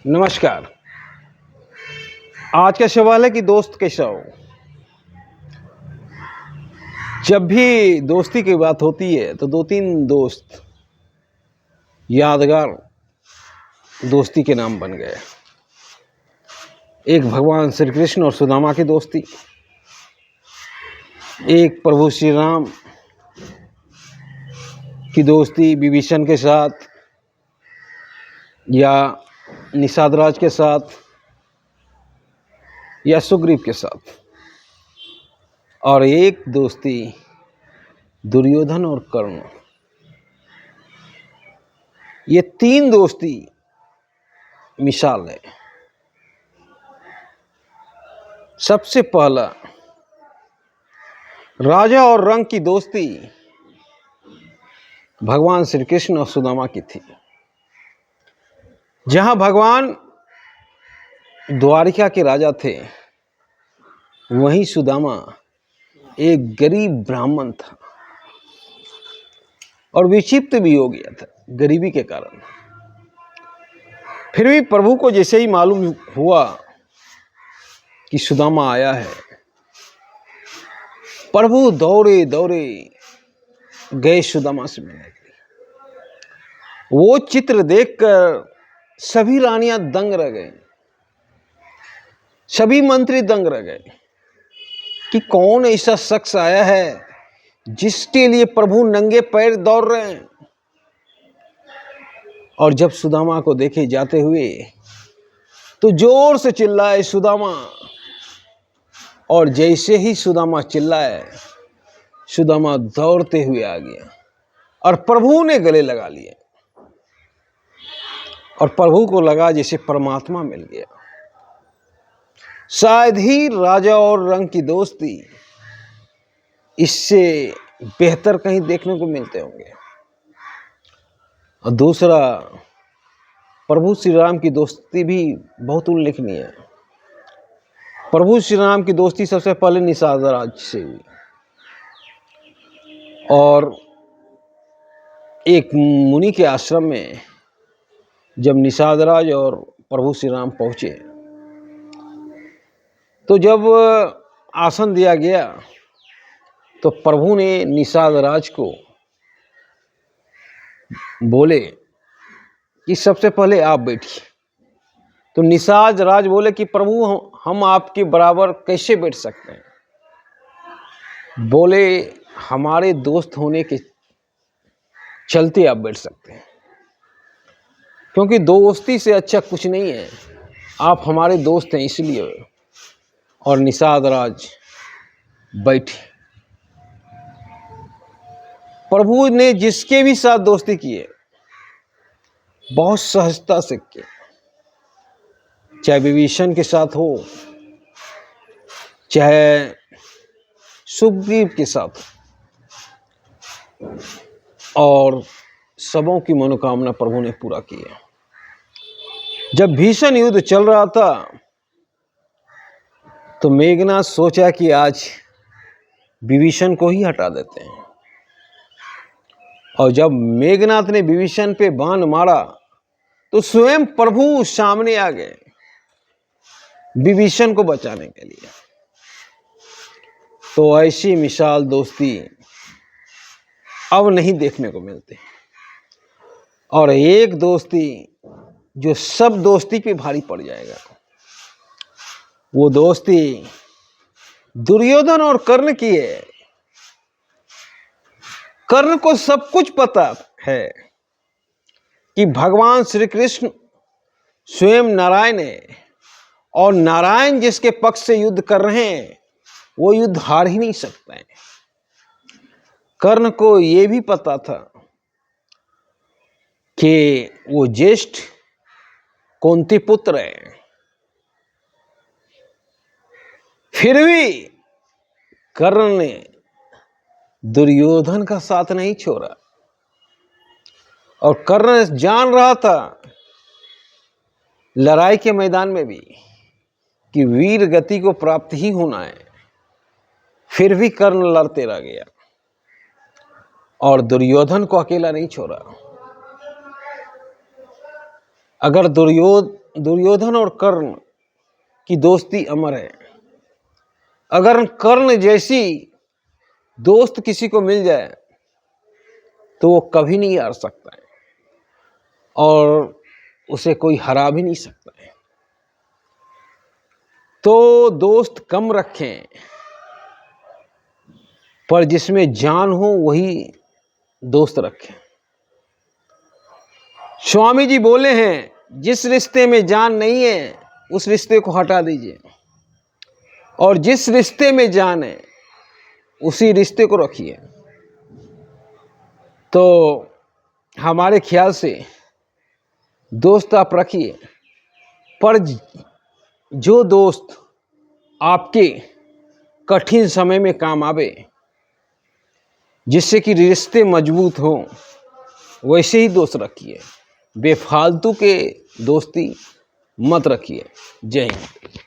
नमस्कार। आज का सवाल है कि दोस्त कैसा हो। जब भी दोस्ती की बात होती है तो दो तीन दोस्त यादगार दोस्ती के नाम बन गए। एक भगवान श्री कृष्ण और सुदामा की दोस्ती, एक प्रभु श्री राम की दोस्ती विभीषण के साथ या निषाद राज के साथ या सुग्रीव के साथ, और एक दोस्ती दुर्योधन और कर्ण। ये तीन दोस्ती मिसाल है। सबसे पहला राजा और रंग की दोस्ती भगवान श्री कृष्ण और सुदामा की थी। जहां भगवान द्वारिका के राजा थे, वहीं सुदामा एक गरीब ब्राह्मण था और विक्षिप्त भी हो गया था गरीबी के कारण। फिर भी प्रभु को जैसे ही मालूम हुआ कि सुदामा आया है, प्रभु दौड़े दौड़े गए सुदामा से मिलने के लिए। वो चित्र देखकर सभी रानियां दंग रह गए, सभी मंत्री दंग रह गए कि कौन ऐसा शख्स आया है जिसके लिए प्रभु नंगे पैर दौड़ रहे हैं। और जब सुदामा को देखे जाते हुए तो जोर से चिल्लाए सुदामा, और जैसे ही सुदामा चिल्लाए, सुदामा दौड़ते हुए आ गया और प्रभु ने गले लगा लिए और प्रभु को लगा जैसे परमात्मा मिल गया। शायद ही राजा और रंग की दोस्ती इससे बेहतर कहीं देखने को मिलते होंगे। और दूसरा, प्रभु श्री राम की दोस्ती भी बहुत उल्लेखनीय है। प्रभु श्री राम की दोस्ती सबसे पहले निषाद राज से हुई, और एक मुनि के आश्रम में जब निषाद राज और प्रभु श्री राम पहुंचे, तो जब आसन दिया गया तो प्रभु ने निषाद राज को बोले कि सबसे पहले आप बैठिए। तो निषाद राज बोले कि प्रभु हम आपके बराबर कैसे बैठ सकते हैं। बोले हमारे दोस्त होने के चलते आप बैठ सकते हैं, क्योंकि दोस्ती से अच्छा कुछ नहीं है, आप हमारे दोस्त हैं इसलिए। और निषाद राज बैठे। प्रभु ने जिसके भी साथ दोस्ती की है बहुत सहजता से किया, चाहे विभीषण के साथ हो, चाहे सुग्रीव के साथ हो, और सबों की मनोकामना प्रभु ने पूरा किया। जब भीषण युद्ध चल रहा था तो मेघनाथ सोचा कि आज विभीषण को ही हटा देते हैं, और जब मेघनाथ ने विभीषण पे बाण मारा तो स्वयं प्रभु सामने आ गए विभीषण को बचाने के लिए। तो ऐसी मिसाल दोस्ती अब नहीं देखने को मिलती। और एक दोस्ती जो सब दोस्ती पे भारी पड़ जाएगा, वो दोस्ती दुर्योधन और कर्ण की है। कर्ण को सब कुछ पता है कि भगवान श्री कृष्ण स्वयं नारायण है, और नारायण जिसके पक्ष से युद्ध कर रहे हैं वो युद्ध हार ही नहीं सकता है। कर्ण को यह भी पता था कि वो ज्येष्ठ कुंती पुत्र है, फिर भी कर्ण ने दुर्योधन का साथ नहीं छोड़ा। और कर्ण जान रहा था लड़ाई के मैदान में भी कि वीर गति को प्राप्त ही होना है, फिर भी कर्ण लड़ते रह गया और दुर्योधन को अकेला नहीं छोड़ा। अगर दुर्योधन और कर्ण की दोस्ती अमर है। अगर कर्ण जैसी दोस्त किसी को मिल जाए तो वो कभी नहीं हार सकता है और उसे कोई हरा भी नहीं सकता है। तो दोस्त कम रखें, पर जिसमें जान हो वही दोस्त रखें। स्वामी जी बोले हैं, जिस रिश्ते में जान नहीं है उस रिश्ते को हटा दीजिए, और जिस रिश्ते में जान है उसी रिश्ते को रखिए। तो हमारे ख्याल से दोस्त आप रखिए, पर जो दोस्त आपके कठिन समय में काम आवे, जिससे कि रिश्ते मजबूत हों, वैसे ही दोस्त रखिए। बेफालतू के दोस्ती मत रखिए। जय हिंद।